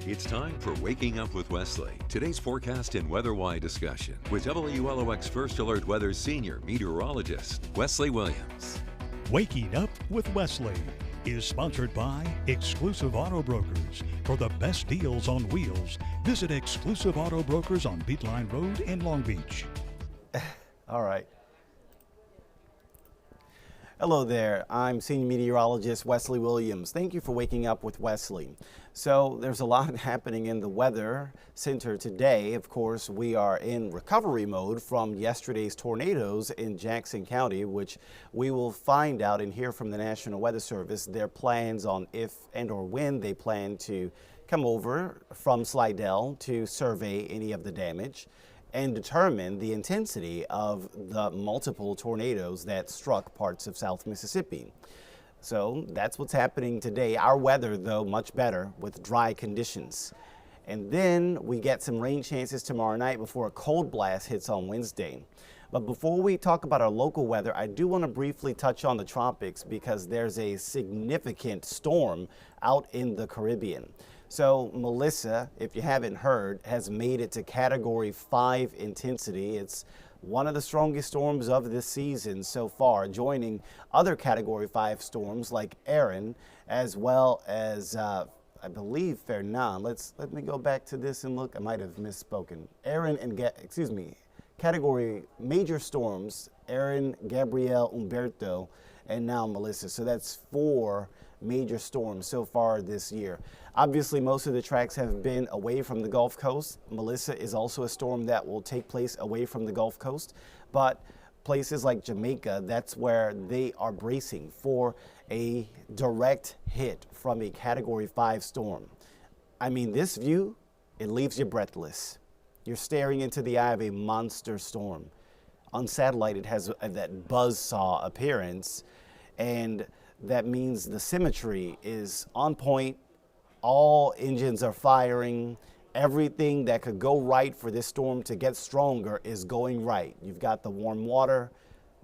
It's time for Waking Up with Wesley. Today's forecast and weather-wide discussion with WLOX First Alert Weather Senior Meteorologist Wesley Williams. Waking Up with Wesley is sponsored by Exclusive Auto Brokers. For the best deals on wheels, visit Exclusive Auto Brokers on Beatline Road in Long Beach. All right. Hello there, I'm Senior Meteorologist Wesley Williams. Thank you for waking up with Wesley. So there's a lot happening in the weather center today. Of course, we are in recovery mode from yesterday's tornadoes in Jackson County, which we will find out and hear from the National Weather Service their plans on if and or when they plan to come over from Slidell to survey any of the damage and determine the intensity of the multiple tornadoes that struck parts of South Mississippi. So that's what's happening today. Our weather, though, much better with dry conditions. And then we get some rain chances tomorrow night before a cold blast hits on Wednesday. But before we talk about our local weather, I do want to briefly touch on the tropics because there's a significant storm out in the Caribbean. So Melissa, if you haven't heard, has made it to Category 5 intensity. It's one of the strongest storms of this season so far, joining other Category 5 storms like Erin, as well as, I believe, Fernan. Let me go back to this and look. I might have misspoken. Erin and, Category major storms, Erin, Gabrielle, Umberto, and now Melissa. So that's 4 major storms so far this year. Obviously, most of the tracks have been away from the Gulf Coast. Melissa is also a storm that will take place away from the Gulf Coast, but places like Jamaica, that's where they are bracing for a direct hit from a Category 5 storm. I mean, this view, it leaves you breathless. You're staring into the eye of a monster storm. On satellite, it has that buzzsaw appearance, and that means the symmetry is on point. All engines are firing. Everything that could go right for this storm to get stronger is going right. You've got the warm water.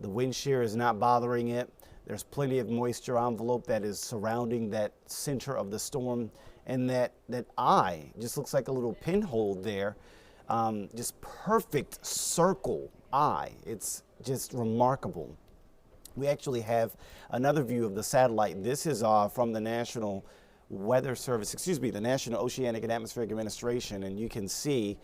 The wind shear is not bothering it. There's plenty of moisture envelope that is surrounding that center of the storm. And that eye just looks like a little pinhole there. Just perfect circle eye. It's just remarkable. We actually have another view of the satellite. This is from the National Weather Service, the National Oceanic and Atmospheric Administration, and you can see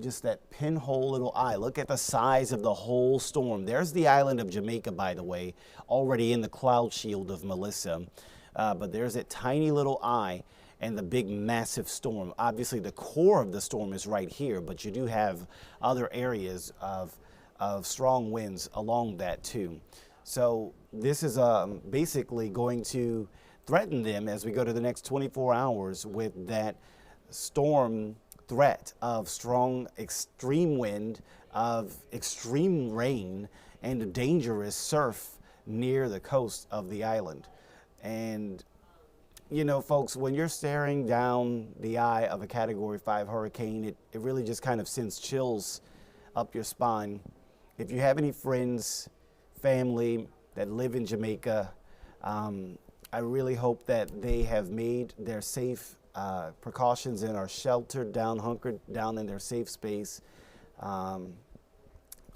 just that pinhole little eye. Look at the size of the whole storm. There's the island of Jamaica, by the way, already in the cloud shield of Melissa, but there's that tiny little eye and the big massive storm. Obviously, the core of the storm is right here, but you do have other areas of strong winds along that too. So this is basically going to threaten them as we go to the next 24 hours with that storm threat of strong extreme wind, of extreme rain, and dangerous surf near the coast of the island. And you know, folks, when you're staring down the eye of a Category 5 hurricane, it really just kind of sends chills up your spine. If you have any friends, family that live in Jamaica, I really hope that they have made their safe precautions and are sheltered down, hunkered down in their safe space. A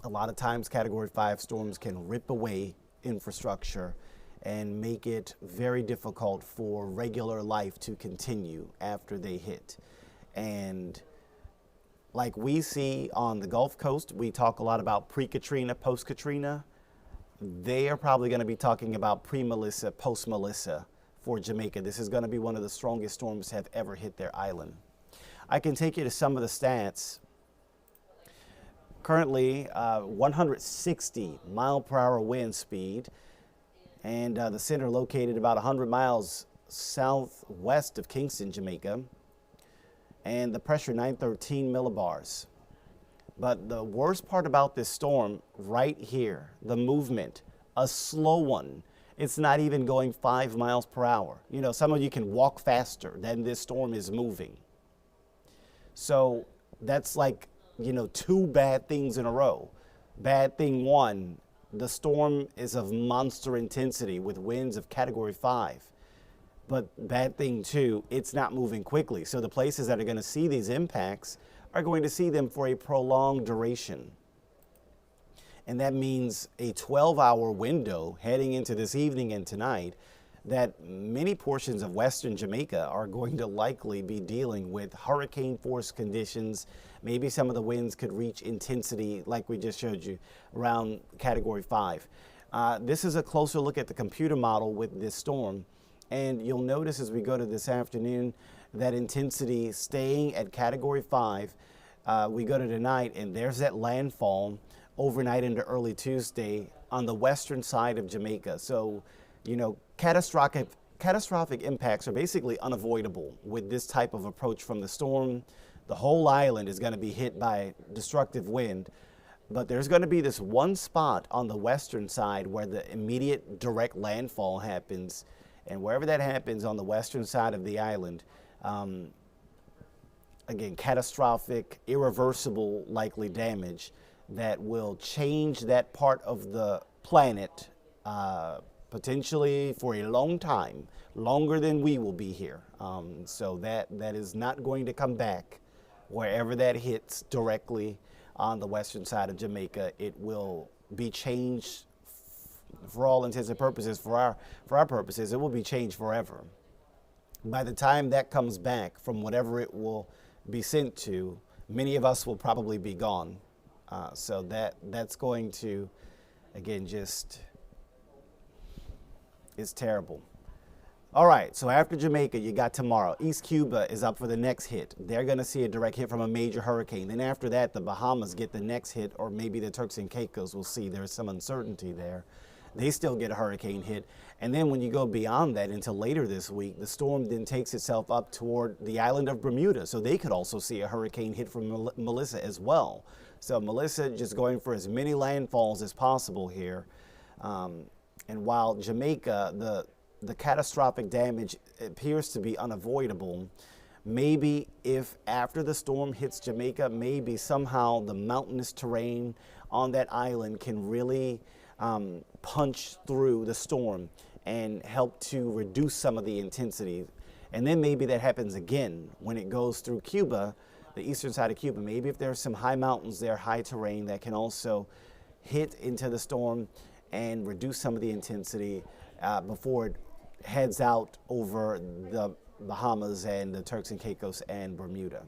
lot of times Category 5 storms can rip away infrastructure and make it very difficult for regular life to continue after they hit. And like we see on the Gulf Coast, we talk a lot about pre-Katrina, post-Katrina. They are probably going to be talking about pre-Melissa, post-Melissa for Jamaica. This is going to be one of the strongest storms to have ever hit their island. I can take you to some of the stats. Currently, 160 mile per hour wind speed, and the center located about 100 miles southwest of Kingston, Jamaica, and the pressure 913 millibars. But the worst part about this storm right here, the movement, a slow one. It's not even going 5 miles per hour. You know, some of you can walk faster than this storm is moving. So that's like, you know, 2 bad things in a row. Bad thing 1, the storm is of monster intensity with winds of Category 5. But bad thing too, it's not moving quickly. So the places that are going to see these impacts are going to see them for a prolonged duration. And that means a 12-hour window heading into this evening and tonight that many portions of western Jamaica are going to likely be dealing with hurricane force conditions. Maybe some of the winds could reach intensity, like we just showed you, around Category 5. This is a closer look at the computer model with this storm. And you'll notice as we go to this afternoon that intensity staying at Category 5. We go to tonight, and there's that landfall overnight into early Tuesday on the western side of Jamaica. So, you know, catastrophic impacts are basically unavoidable with this type of approach from the storm. The whole island is going to be hit by destructive wind, but there's going to be this one spot on the western side where the immediate direct landfall happens. And wherever that happens on the western side of the island, again, catastrophic, irreversible likely damage that will change that part of the planet potentially for a long time, longer than we will be here. So that is not going to come back. Wherever that hits directly on the western side of Jamaica, it will be changed for all intents and purposes. For our purposes, it will be changed forever. By the time that comes back from whatever it will be sent to, many of us will probably be gone. So that's going to, again, it's terrible. All right, so after Jamaica, you got tomorrow. East Cuba is up for the next hit. They're going to see a direct hit from a major hurricane. Then after that, the Bahamas get the next hit, or maybe the Turks and Caicos. We'll see. There's some uncertainty there. They still get a hurricane hit. And then when you go beyond that into later this week, the storm then takes itself up toward the island of Bermuda. So they could also see a hurricane hit from Melissa as well. So Melissa just going for as many landfalls as possible here. And while Jamaica, the catastrophic damage appears to be unavoidable, maybe if after the storm hits Jamaica, maybe somehow the mountainous terrain on that island can really punch through the storm and help to reduce some of the intensity. And then maybe that happens again when it goes through Cuba, the eastern side of Cuba. Maybe if there's some high mountains there, high terrain that can also hit into the storm and reduce some of the intensity before it heads out over the Bahamas and the Turks and Caicos and Bermuda.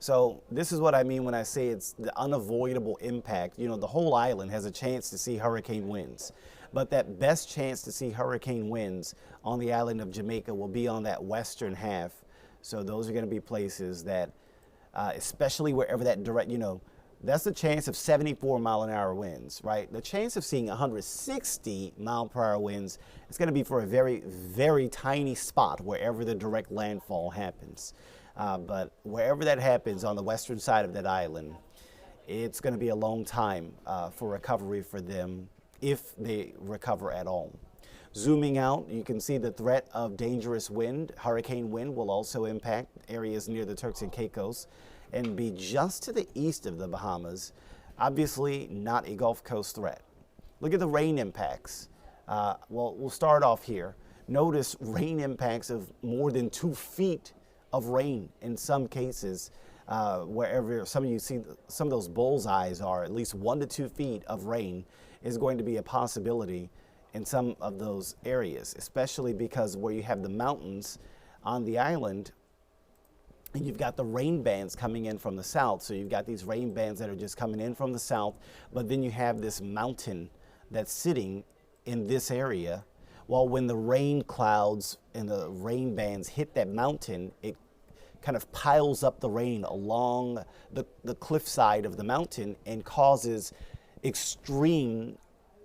So this is what I mean when I say it's the unavoidable impact. You know, the whole island has a chance to see hurricane winds, but that best chance to see hurricane winds on the island of Jamaica will be on that western half. So those are going to be places that, especially wherever that direct, you know, that's the chance of 74-mile-an-hour winds, right? The chance of seeing 160-mile-per-hour winds is going to be for a very, very tiny spot wherever the direct landfall happens. But wherever that happens on the western side of that island, it's going to be a long time for recovery for them, if they recover at all. Zooming out, you can see the threat of dangerous wind. Hurricane wind will also impact areas near the Turks and Caicos and be just to the east of the Bahamas. Obviously not a Gulf Coast threat. Look at the rain impacts. Well, we'll start off here. Notice rain impacts of more than 2 feet of rain in some cases. Wherever some of you see some of those bullseyes are, at least 1 to 2 feet of rain is going to be a possibility in some of those areas, especially because where you have the mountains on the island, and you've got the rain bands coming in from the south. So you've got these rain bands that are just coming in from the south, but then you have this mountain that's sitting in this area. Well, when the rain clouds and the rain bands hit that mountain, it kind of piles up the rain along the cliffside of the mountain and causes extreme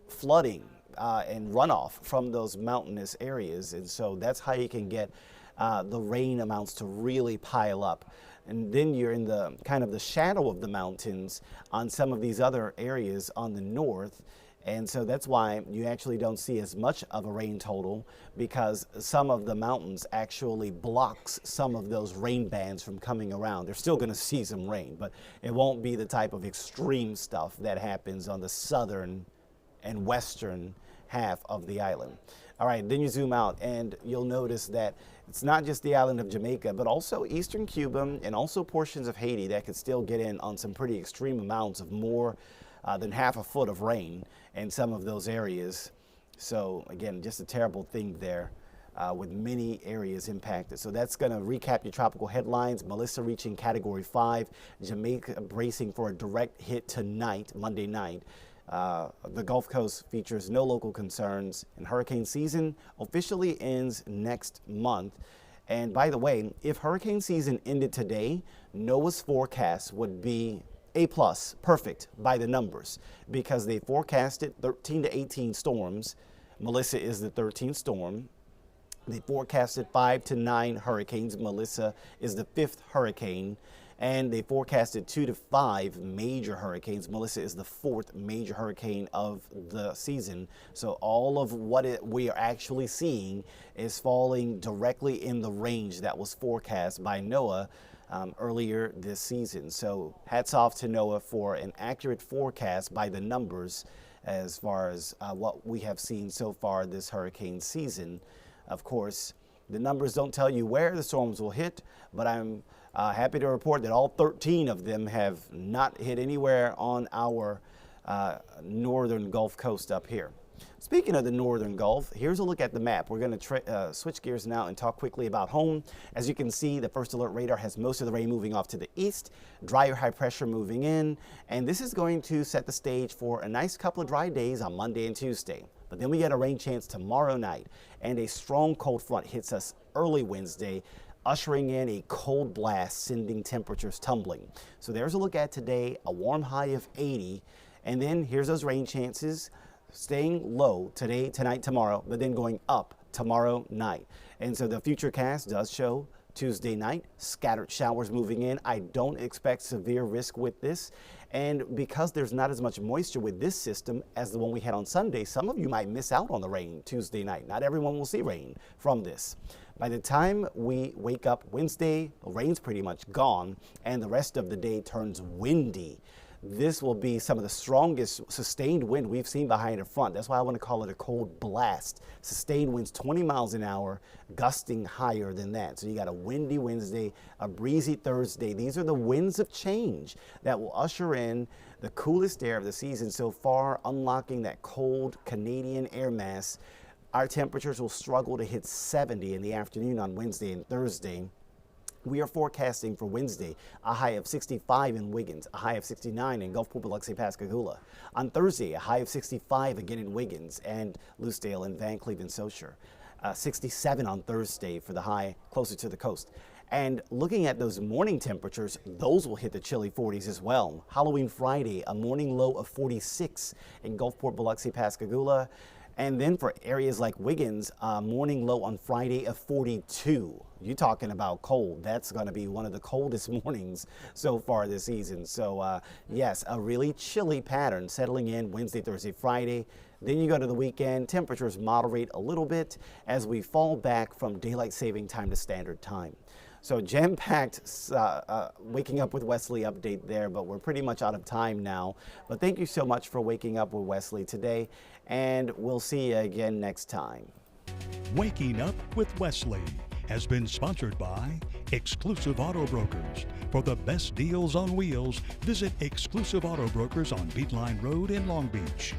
flooding and runoff from those mountainous areas. And so that's how you can get the rain amounts to really pile up. And then you're in the kind of the shadow of the mountains on some of these other areas on the north. And so that's why you actually don't see as much of a rain total, because some of the mountains actually blocks some of those rain bands from coming around. They're still going to see some rain, but it won't be the type of extreme stuff that happens on the southern and western half of the island. All right, then you zoom out and you'll notice that it's not just the island of Jamaica, but also eastern Cuba and also portions of Haiti that could still get in on some pretty extreme amounts of more than half a foot of rain in some of those areas. So again, just a terrible thing there. With many areas impacted. So that's going to recap your tropical headlines. Melissa reaching Category 5. Jamaica bracing for a direct hit tonight, Monday night. The Gulf Coast features no local concerns, and hurricane season officially ends next month. And by the way, if hurricane season ended today, NOAA's forecast would be A+, perfect by the numbers, because they forecasted 13 to 18 storms. Melissa is the 13th storm. They forecasted 5 to 9 hurricanes. Melissa is the 5th hurricane. And they forecasted 2 to 5 major hurricanes. Melissa is the 4th major hurricane of the season. So all of what we are actually seeing is falling directly in the range that was forecast by NOAA earlier this season. So hats off to NOAA for an accurate forecast by the numbers as far as what we have seen so far this hurricane season. Of course, the numbers don't tell you where the storms will hit, but I'm happy to report that all 13 of them have not hit anywhere on our northern Gulf Coast up here. Speaking of the northern Gulf, here's a look at the map. We're going to switch gears now and talk quickly about home. As you can see, the first alert radar has most of the rain moving off to the east, drier high pressure moving in, and this is going to set the stage for a nice couple of dry days on Monday and Tuesday. But then we get a rain chance tomorrow night, and a strong cold front hits us early Wednesday, ushering in a cold blast, sending temperatures tumbling. So there's a look at today, a warm high of 80, and then here's those rain chances staying low today, tonight, tomorrow, but then going up tomorrow night. And so the futurecast does show Tuesday night, scattered showers moving in. I don't expect severe risk with this. And because there's not as much moisture with this system as the one we had on Sunday, some of you might miss out on the rain Tuesday night. Not everyone will see rain from this. By the time we wake up Wednesday, the rain's pretty much gone, and the rest of the day turns windy. This will be some of the strongest sustained wind we've seen behind the front. That's why I want to call it a cold blast. Sustained winds 20 miles an hour, gusting higher than that. So you got a windy Wednesday, a breezy Thursday. These are the winds of change that will usher in the coolest air of the season so far, unlocking that cold Canadian air mass. Our temperatures will struggle to hit 70 in the afternoon on Wednesday and Thursday. We are forecasting for Wednesday a high of 65 in Wiggins, a high of 69 in Gulfport, Biloxi, Pascagoula. On Thursday, a high of 65 again in Wiggins and Lucedale and Van Cleve and Saussure. 67 on Thursday for the high closer to the coast. And looking at those morning temperatures, those will hit the chilly 40s as well. Halloween Friday, a morning low of 46 in Gulfport, Biloxi, Pascagoula. And then for areas like Wiggins, morning low on Friday of 42. You're talking about cold. That's going to be one of the coldest mornings so far this season. So yes, a really chilly pattern settling in Wednesday, Thursday, Friday. Then you go to the weekend, temperatures moderate a little bit as we fall back from daylight saving time to standard time. So jam-packed Waking Up with Wesley update there, but we're pretty much out of time now. But thank you so much for waking up with Wesley today, and we'll see you again next time. Waking Up with Wesley has been sponsored by Exclusive Auto Brokers. For the best deals on wheels, visit Exclusive Auto Brokers on Beatline Road in Long Beach.